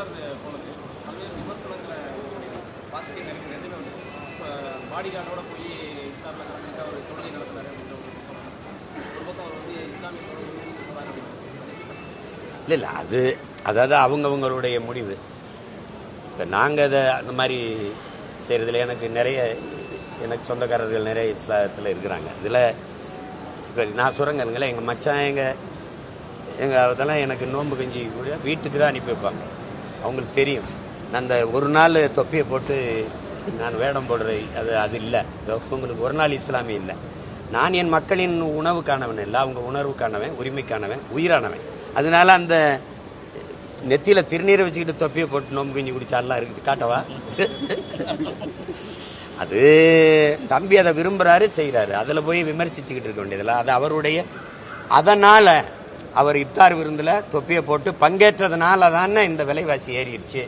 இஃப்தார் போனது பல்வேறு விமர்சனங்களை பாசிட்டிவ் நெகட்டிவ் ரெண்டுமே வந்து இப்போ பாடி கார்டோட போய் இஃப்தாரில் கலந்துட்டு அவர் தொழுகை நடத்தினார் அப்படின்ற ஒரு பக்கம் அவர் வந்து இஸ்லாமிய தொழில் போகிறார் இல்லை இல்லை அதாவது அவங்கவுங்களுடைய முடிவு. இப்போ நாங்கள் அதை அந்த மாதிரி செய்கிறதுல எனக்கு சொந்தக்காரர்கள் நிறைய இஸ்லாத்தில் இருக்கிறாங்க. இதில் இப்போ நான் சொல்கிறேங்கல்ல, எங்கள் மச்சான் எங்கள் அதெல்லாம் எனக்கு நோன்பு கஞ்சி கூட வீட்டுக்கு தான் அனுப்பி வைப்பாங்க. அவங்களுக்கு தெரியும் நான் அந்த ஒரு நாள் தொப்பியை போட்டு நான் வேடம் போடுறது அது இல்லை. உங்களுக்கு ஒரு நாள் இஸ்லாமே இல்லை. நான் என் மக்களின் உணவுக்கானவன் இல்லை, அவங்க உணர்வுக்கானவன், உரிமைக்கானவன், உயிரானவன். அதனால அந்த நெத்தியில் திருநீரை வச்சுக்கிட்டு தொப்பியை போட்டு நோம்பு கஞ்சி குடிச்சாலாம் இருக்குது. காட்டவா? அது தம்பி அதை விரும்புகிறாரு, செய்கிறாரு. அதில் போய் விமர்சிச்சுக்கிட்டு இருக்க வேண்டியதில்லை. அது அவருடைய. அதனால் அவர் இஃப்தார் விருந்தில் தொப்பியை போட்டு பங்கேற்றதுனால தானே இந்த விலைவாசி ஏறிடுச்சு.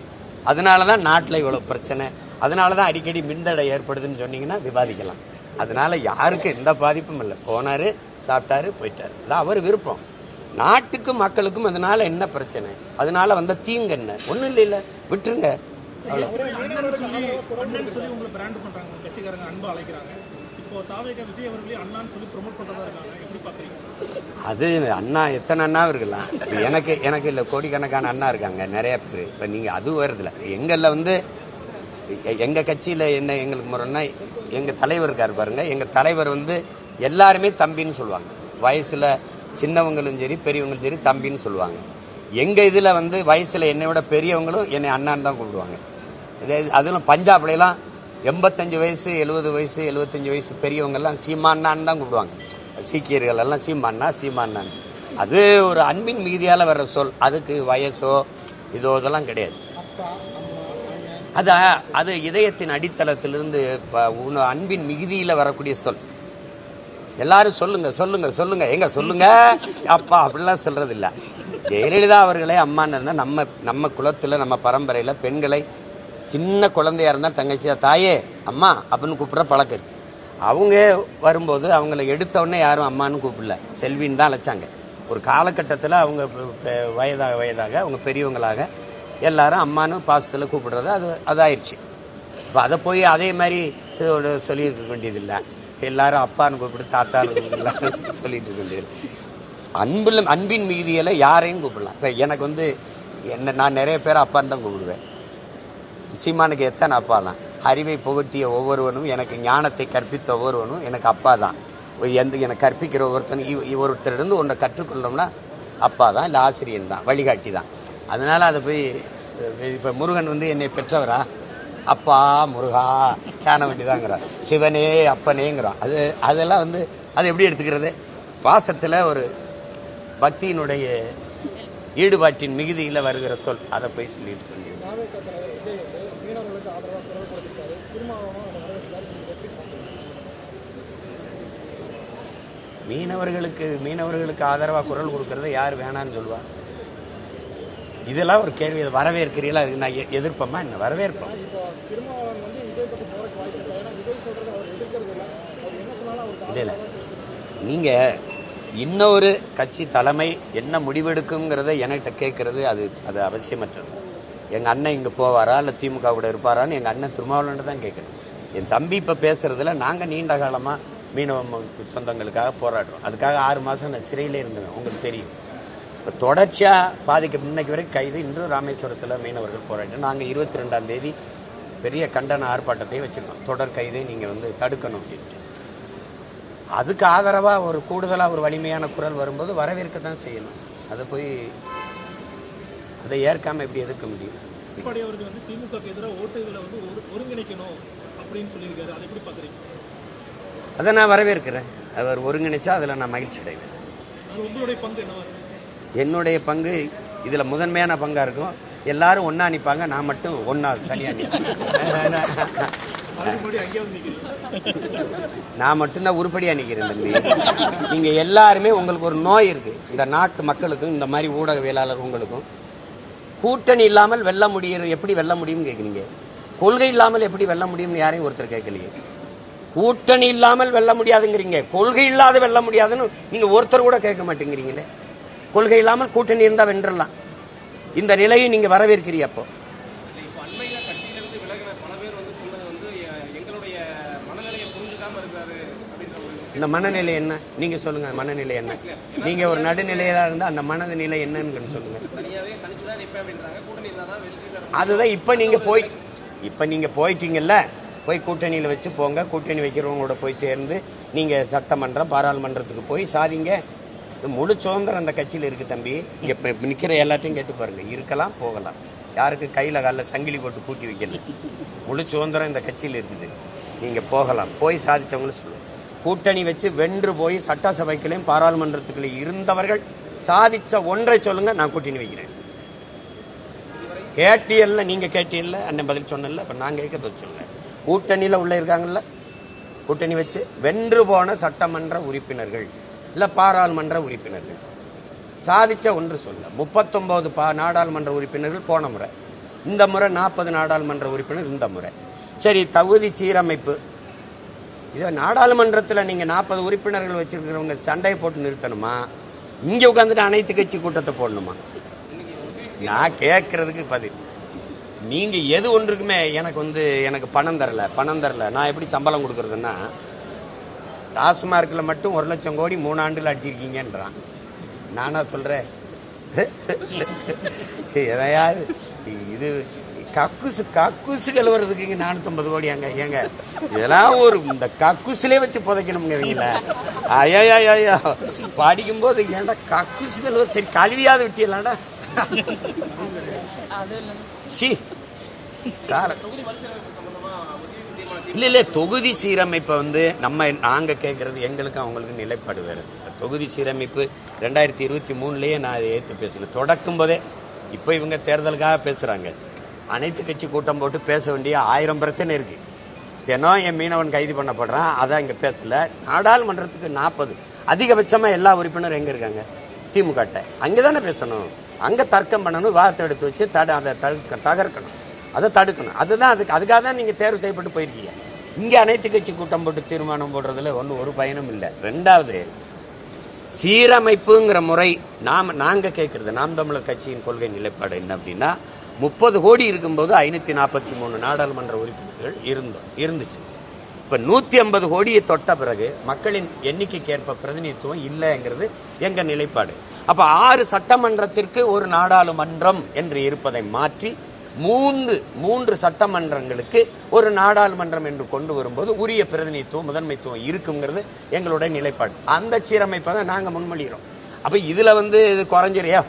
அதனால தான் நாட்டில் இவ்வளோ பிரச்சனை, அதனால தான் அடிக்கடி மின்தடை ஏற்படுதுன்னு சொன்னீங்கன்னா விவாதிக்கலாம். அதனால யாருக்கும் எந்த பாதிப்பும் இல்லை. போனார், சாப்பிட்டாரு, போயிட்டார். அதான் அவர் விருப்பம். நாட்டுக்கும் மக்களுக்கும் அதனால என்ன பிரச்சனை, அதனால வந்த தீங்கு என்ன? ஒன்றும் இல்லை, விட்டுருங்க. அது அண்ணா எத்தனை அண்ணா இருக்கலாம். எனக்கு இல்லை, கோடிக்கணக்கான அண்ணா இருக்காங்க, நிறைய பேர். இப்போ நீங்கள் அது வருதுல எங்களில் வந்து எங்கள் கட்சியில் என்ன எங்களுக்கு முறைன்னா, எங்கள் தலைவர் இருக்கார் பாருங்க. எங்கள் தலைவர் வந்து எல்லாருமே தம்பின்னு சொல்லுவாங்க. வயசில் சின்னவங்களும் சரி பெரியவங்களும் சரி தம்பின்னு சொல்லுவாங்க. எங்கள் இதில் வந்து வயசில் என்னை விட பெரியவங்களும் என்னை அண்ணான்னு தான் கூப்பிடுவாங்க. அதிலும் பஞ்சாப்லாம் 85 வயசு 70 வயசு 75 வயசு பெரியவங்கெல்லாம் சீமானான்னு தான் கூப்பிடுவாங்க. சீக்கியர்கள் எல்லாம் சீமானான்னு. அது ஒரு அன்பின் மிகுதியால் வர்ற சொல். அதுக்கு வயசோ இதெல்லாம் கிடையாது. அது இதயத்தின் அடித்தளத்திலிருந்து அன்பின் மிகுதியில் வரக்கூடிய சொல். எல்லாரும் சொல்லுங்க எங்க சொல்லுங்க அப்பா அப்படிலாம் சொல்றது இல்லை. ஜெயலலிதா அவர்களே அம்மான்னு இருந்தால் நம்ம குலத்தில் நம்ம பரம்பரையில் பெண்களை சின்ன குழந்தையா இருந்தால் தங்கச்சியா தாயே அம்மா அப்படின்னு கூப்பிட்ற பழக்கம் இருக்கு. அவங்க வரும்போது அவங்கள எடுத்தவுடனே யாரும் அம்மான்னு கூப்பிடல, செல்வின்னு தான் அழைச்சாங்க. ஒரு காலகட்டத்தில் அவங்க வயதாக அவங்க பெரியவங்களாக எல்லாரும் அம்மானு பாசத்தில் கூப்பிடுறது அதாயிடுச்சு. இப்போ அதை போய் அதே மாதிரி சொல்லியிருக்க வேண்டியதில்லை. எல்லாரும் அப்பான்னு கூப்பிடு தாத்தான்னு கூப்பிடலாம் சொல்லிட்டு இருக்க வேண்டியது. அன்பின் மிகுதியில் யாரையும் கூப்பிடலாம். இப்போ எனக்கு வந்து நான் நிறைய பேர் அப்பான்னு தான் கூப்பிடுவேன். சீமானுக்கு எத்தனை அப்பாலாம்? அறிவை புகட்டிய ஒவ்வொருவனும், எனக்கு ஞானத்தை கற்பித்த ஒவ்வொருவனும் எனக்கு அப்பா தான். எனக்கு கற்பிக்கிற ஒருத்தரிடம் ஒன்றை கற்றுக்கொள்ளோம்னா அப்பா தான், இல்லை ஆசிரியன் தான், வழிகாட்டி தான். அதனால் அதை போய் இப்போ முருகன் வந்து என்னை பெற்றவரா? அப்பா முருகா காண வேண்டியதாங்கிறான். சிவனே அப்பனேங்கிறான். அதெல்லாம் வந்து அது எப்படி எடுத்துக்கிறது? பாசத்தில் ஒரு பக்தியினுடைய ஈடுபாட்டின் மிகுதியில் வருகிற சொல். அதை போய் சொல்லிட்டு வேண்டியது. மீனவர்களுக்கு ஆதரவாக குரல் கொடுக்கறத யார் வேணான்னு சொல்லுவா? இதெல்லாம் ஒரு கேள்வி. வரவேற்கிறீங்களா? அதுக்கு நான் எதிர்ப்பமா என்ன? வரவேற்போம். இல்லை நீங்கள் இன்னொரு கட்சி தலைமை என்ன முடிவெடுக்குங்கிறத என்கிட்ட கேட்கறது அது அவசியமற்றது. எங்கள் அண்ணன் இங்கே போவாரா இல்லை திமுக கூட இருப்பாரான்னு எங்கள் அண்ணன் திருமாவளவன் தான் கேட்குறேன். என் தம்பி இப்போ பேசுறதுல நாங்கள் நீண்ட காலமாக மீனவ சொந்தங்களுக்காக போராடுறோம். அதுக்காக 6 மாதம் நான் சிறையிலே இருந்தேன், உங்களுக்கு தெரியும். இப்போ தொடர்ச்சியாக பாதிக்க இன்னைக்கு வரைக்கும் கைது. இன்றும் ராமேஸ்வரத்தில் மீனவர்கள் போராட்டம். நாங்கள் 22ஆம் தேதி பெரிய கண்டன ஆர்ப்பாட்டத்தையும் வச்சுருக்கோம். தொடர் கைதை நீங்கள் வந்து தடுக்கணும் அப்படின்ட்டு. அதுக்கு ஆதரவாக ஒரு கூடுதலாக ஒரு வலிமையான குரல் வரும்போது வரவேற்க தான் செய்யணும். அதை போய் அதை ஏற்காமல் எப்படி எதிர்க்க முடியும்? அவருக்கு வந்து திமுக எதிராக ஓட்டுகளை வந்து ஒருங்கிணைக்கணும் அப்படின்னு சொல்லியிருக்காரு. அதை எப்படி பார்க்குறீங்க? அதை நான் வரவேற்கிறேன். அவர் ஒருங்கிணைச்சா அதில் நான் மகிழ்ச்சி அடைவேன். உங்களுடைய பங்கு என்னவா? என்னுடைய பங்கு இதில் முதன்மையான பங்காக இருக்கும். எல்லாரும் ஒன்றா நிற்பாங்க, நான் மட்டும் ஒன்றா தனியாக நிற்பேன். நான் மட்டும்தான் உருப்படியாக நிற்கிறேன் தம்பி. நீங்கள் எல்லாருமே உங்களுக்கு ஒரு நோய் இருக்குது. இந்த நாட்டு மக்களுக்கும் இந்த மாதிரி ஊடகவியலாளர் உங்களுக்கும் கூட்டணி இல்லாமல் வெல்ல முடியும். எப்படி வெல்ல முடியும்னு கேட்குறீங்க? கொள்கை இல்லாமல் எப்படி வெல்ல முடியும்னு யாரையும் ஒருத்தர் கேட்கலையே. கூட்டணி இல்லாமல் வெல்ல முடியாதுங்கிறீங்க, கொள்கை இல்லாத வெல்ல முடியாதுன்னு நீங்கள் ஒருத்தர் கூட கேட்க மாட்டேங்கிறீங்களே. கொள்கை இல்லாமல் கூட்டணி இருந்தால் வென்றலாம். இந்த நிலையை நீங்க வரவேற்கிறீ அப்போ? இப்போ அண்மையில கட்சியிலிருந்து விலகின பல பேர் வந்து சொன்னது வந்து எங்களுடைய மனநிலையை புரிஞ்சுக்காம இருக்காரு அப்படின்ற ஒரு விஷயம். இந்த மனநிலை என்ன நீங்க சொல்லுங்க. மனநிலை என்ன? நீங்க ஒரு நடுநிலையில இருந்தா அந்த மனநிலை என்னன்னு சொல்லுங்க. தனியாவே தனிச்சுதான் நிற்பேன் அப்படின்றாங்க. கூட்டணி இருந்தா தான் வெற்றி பெற. அதுதான் இப்ப நீங்க போயிட்டீங்கல்ல, போய் கூட்டணியில் வச்சு போங்க. கூட்டணி வைக்கிறவங்களோட போய் சேர்ந்து நீங்க சட்டமன்றம் பாராளுமன்றத்துக்கு போய் சாதிங்க. முழு சுதந்திரம் அந்த கட்சியில் இருக்கு தம்பி. இங்க நிக்கிற எல்லாத்தையும் கேட்டு பாருங்க. இருக்கலாம், போகலாம். யாருக்கு கையில காலில் சங்கிலி போட்டு பூட்டி வைக்கல. முழு சுதந்திரம் இந்த கட்சியில் இருக்குது. நீங்க போகலாம், போய் சாதிச்சவங்களும் சொல்லுங்க. கூட்டணி வச்சு வென்று போய் சட்டசபைகளையும் பாராளுமன்றத்துக்குள்ளே இருந்தவர்கள் சாதிச்ச ஒன்றை சொல்லுங்க. நான் கூட்டணி வைக்கிறேன். கேட்டியல்ல, நீங்க கேட்டியல்ல, அண்ணன் பதில் சொன்னல. இப்ப நான் கேட்கறது சொல்லுங்க. கூட்டணியில உள்ள இருக்காங்கல்ல, கூட்டணி வச்சு வென்று போன சட்டமன்ற உறுப்பினர்கள் இல்ல பாராளுமன்ற உறுப்பினர்கள் சாதிச்ச ஒன்று சொல்ல. 39 நாடாளுமன்ற உறுப்பினர்கள் போன முறை, இந்த முறை 40 நாடாளுமன்ற உறுப்பினர் இந்த முறை. சரி, தகுதி சீரமைப்பு. இதை நாடாளுமன்றத்தில் நீங்க 40 உறுப்பினர்கள் வச்சிருக்கிறவங்க சண்டையை போட்டு நிறுத்தணுமா? இங்க உட்காந்துட்டு அனைத்து கட்சி கூட்டத்தை போடணுமா? நான் கேட்கறதுக்கு பதில். நீங்க எது ஒன்றுக்குமே எனக்கு பணம் தரல நான் எப்படி சம்பளம் கொடுக்கறதுன்னா, டாஸ்மார்க்கில் மட்டும் 1 லட்சம் கோடி 3 ஆண்டுகள் அடிச்சிருக்கீங்கன்றான். நானா சொல்றேன்? எதையாவது இது கக்குசு கழுவுறதுக்கு இங்க 450 கோடி அங்க ஏங்க? இதெல்லாம் ஒரு இந்த கக்குசிலே வச்சு புதைக்கணுங்க இவங்கள. ஐயா படிக்கும்போது ஏன்டா கக்குசு கழுவுற? சரி, கழுவியாவது விட்டியலாடா. இல்ல தொகுதி சீரமைப்பை நாங்க கேட்கறது எங்களுக்கு அவங்களுக்கு நிலைப்பாடு வேறு. தொகுதி சீரமைப்பு 2023லயே நான் ஏற்று பேசல. தொடக்கும் போதே இப்ப இவங்க தேர்தலுக்காக பேசுறாங்க. அனைத்து கட்சி கூட்டம் போட்டு பேச வேண்டிய 1000 பிரச்சனை இருக்கு. தினம் என் மீனவன் கைது பண்ணப்படுறான், அதான் இங்க பேசல. நாடாளுமன்றத்துக்கு 40 அதிகபட்சமா எல்லா உறுப்பினரும் எங்க இருக்காங்க? திமுக. அங்கதானே பேசணும். அங்க தர்க்கம் பண்ணணும், வாதத்தை எடுத்து வச்சு அதை தகர்க்கணும், அதை தடுக்கணும். அதுதான் அதுக்காக தான் நீங்க தேர்வு செய்யப்பட்டு போயிருக்கீங்க. இங்க அனைத்து கட்சி கூட்டம் போட்டு தீர்மானம் போடுறதுல ஒரு பயனும் இல்லை. 2வது, சீரமைப்புங்கிற முறை நாங்க கேட்கறது, நாம் தமிழர் கட்சியின் கொள்கை நிலைப்பாடு என்ன அப்படின்னா, 30 கோடி இருக்கும்போது 543 நாடாளுமன்ற உறுப்பினர்கள் இருந்துச்சு. இப்ப 150 கோடியை தொட்ட பிறகு மக்களின் எண்ணிக்கைக்கு ஏற்ப பிரதிநிதித்துவம் இல்லைங்கிறது எங்க நிலைப்பாடு. அப்ப 6 சட்டமன்றத்திற்கு ஒரு நாடாளுமன்றம் என்று இருப்பதை மாற்றி 3 சட்டமன்றங்களுக்கு ஒரு நாடாளுமன்றம் என்று கொண்டு வரும்போது உரிய பிரதிநிதித்துவம் முதன்மைத்துவம் இருக்குங்கிறது எங்களுடைய நிலைப்பாடு. அந்த சீரமைப்பை தான் நாங்க முன்மொழிகிறோம். அப்ப இதுல இது குறைஞ்சிரியா?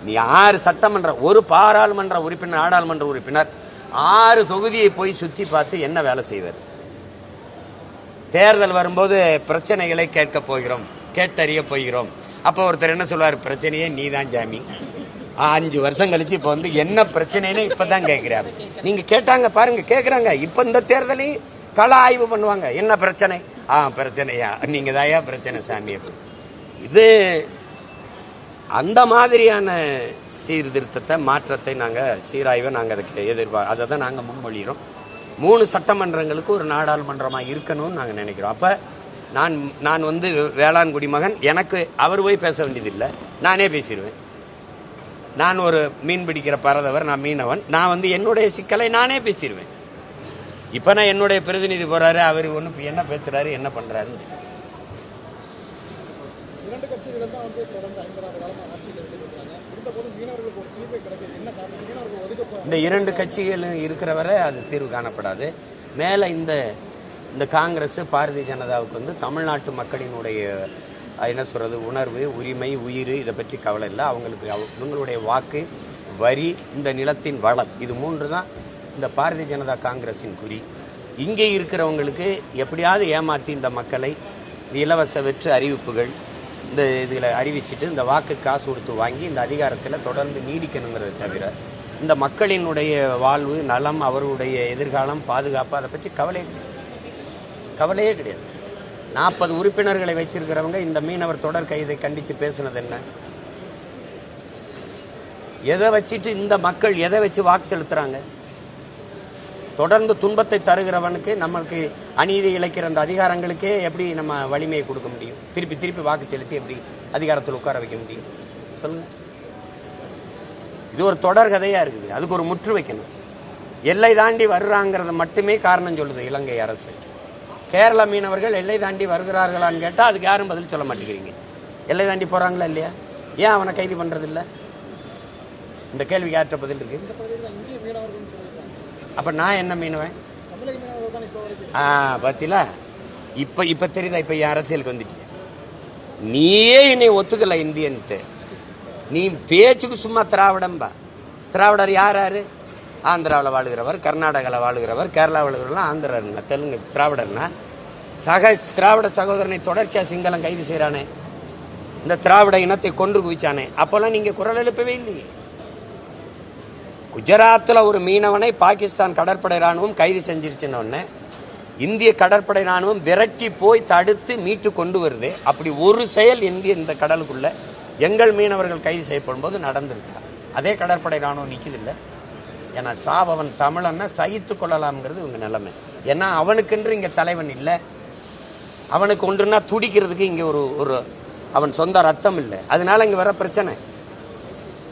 நீ 6 சட்டமன்ற, ஒரு பாராளுமன்ற உறுப்பினர், நாடாளுமன்ற உறுப்பினர் 6 தொகுதியை போய் சுத்தி பார்த்து என்ன வேலை செய்வார்? தேர்தல் வரும்போது பிரச்சனைகளை கேட்க போகிறோம், கேட்டறிய போகிறோம். அப்ப ஒருத்தர் என்ன சொல்வார்? பிரச்சனையே நீதான் ஜாமி. 5 வருஷம் கழிச்சு இப்ப என்ன பிரச்சனைன்னு இப்பதான் கேட்கிறாரு. நீங்க கேட்டாங்க பாருங்க, கேட்கறாங்க. இப்ப இந்த தேர்தலையும் கள ஆய்வு பண்ணுவாங்க. என்ன பிரச்சனை? பிரச்சனையா? நீங்க தாயா பிரச்சனை சாமி. இது அந்த மாதிரியான சீர்திருத்தத்தை, மாற்றத்தை சீராய்வை அதுக்கு அதை தான் நாங்க முன்மொழிகிறோம். 3 சட்டமன்றங்களுக்கு ஒரு நாடாளுமன்றமா இருக்கணும்னு நாங்க நினைக்கிறோம். அப்ப நான் வேளாண்குடி மகன், எனக்கு அவர் போய் பேச வேண்டியதில்லை, நானே பேசிடுவேன். நான் ஒரு மீன் பிடிக்கிற பரதவர், நான் மீனவன், நான் என்னுடைய சிக்கலை நானே பேசிடுவேன். இப்ப நான் என்னுடைய பிரதிநிதி போறாரு, அவர் என்ன பேசுறாரு, என்ன பண்றாரு. இந்த 2 கட்சிகளும் இருக்கிற வரை அது தீர்வு காணப்படாது. மேல இந்த காங்கிரஸ், பாரதிய ஜனதாவுக்கு தமிழ்நாட்டு மக்களினுடைய என்ன சொல்றது, உணர்வு, உரிமை, உயிர், இதை பற்றி கவலை இல்லை. அவங்களுடைய வாக்கு, வரி, இந்த நிலத்தின் வளம், இது 3 தான் இந்த பாரதிய ஜனதா காங்கிரஸின் குறி. இங்கே இருக்கிறவங்களுக்கு எப்படியாவது ஏமாற்றி இந்த மக்களை இலவச வெற்று அறிவிப்புகள் இந்த இதில் அறிவிச்சுட்டு இந்த வாக்கு காசு கொடுத்து வாங்கி இந்த அதிகாரத்தில் தொடர்ந்து நீடிக்கணுங்கிறத தவிர இந்த மக்களினுடைய வாழ்வு, நலம், அவருடைய எதிர்காலம், பாதுகாப்பு, அதை பற்றி கவலையே கிடையாது. 40 உறுப்பினர்களை வச்சிருக்கிறவங்க இந்த மீனவர் தொடர் கைதை கண்டித்து பேசுனது என்ன? எதை வச்சுட்டு இந்த மக்கள் எதை வச்சு வாக்கு செலுத்துறாங்க? தொடர்ந்து துன்பத்தை தருகிறவனுக்கு, நம்மளுக்கு அநீதி இழைக்கிற அந்த அதிகாரங்களுக்கே எப்படி நம்ம வலிமையை கொடுக்க முடியும்? திருப்பி வாக்கு செலுத்தி எப்படி அதிகாரத்தில் உட்கார வைக்க முடியும்? சொல்லுங்க. இது ஒரு தொடர் கதையாக இருக்குது. அதுக்கு ஒரு முற்று வைக்கணும். எல்லை தாண்டி வர்றாங்கிறது மட்டுமே காரணம் சொல்லுது இலங்கை அரசு. கேரள மீனவர்கள் எல்லை தாண்டி வருகிறார்களான்னு கேட்டால் அதுக்கு யாரும் பதில் சொல்ல மாட்டேங்கிறீங்க. எல்லை தாண்டி போகிறாங்களா இல்லையா? ஏன் அவனை கைது பண்ணுறதில்ல? இந்த கேள்விக்கு யார்கிட்ட பதில் இருக்கு? அப்போ நான் என்ன மீனவன்? பார்த்தீங்களா? இப்போ தெரியுதா? இப்போ என் அரசியலுக்கு வந்துட்டிய. நீயே என்னை ஒத்துக்கல இந்தியன்ட்டு. நீ பேச்சுக்கு சும்மா திராவிடம்பா. திராவிடர் யார்? ஆந்திராவில் வாழுகிறவர், கர்நாடகாவில் வாழுகிறவர், கேரளா வாழுகிறவர்லாம் ஆந்திரா, தெலுங்கு திராவிடர்னா. திராவிட சகோதரனை தொடர்ச்சியாக சிங்களம் கைது செய்கிறானே, இந்த திராவிட இனத்தை கொன்று குவிச்சானே, அப்போல்லாம் நீங்கள் குரல் எழுப்பவே இல்லையே. குஜராத்தில் ஒரு மீனவனை பாகிஸ்தான் கடற்படை ராணுவம் கைது செஞ்சிருச்சுன்னு இந்திய கடற்படை ராணுவம் விரட்டி போய் தடுத்து மீட்டு கொண்டு வருது. அப்படி ஒரு செயல் இந்த கடலுக்குள்ள எங்கள் மீனவர்கள் கைது செய்யப்படும் போது நடந்திருக்கிறார். அதே கடற்படை ராணுவம் நிற்குது இல்லை. ஏன்னா சாபவன் தமிழன்னா சகித்து கொள்ளலாம்ங்கிறது இவங்க நிலைமை. ஏன்னா அவனுக்கென்று இங்கே தலைவன் இல்லை. அவனுக்கு ஒன்றுனா துடிக்கிறதுக்கு இங்கே ஒரு அவன் சொந்த ரத்தம் இல்லை. அதனால இங்கே வர பிரச்சனை.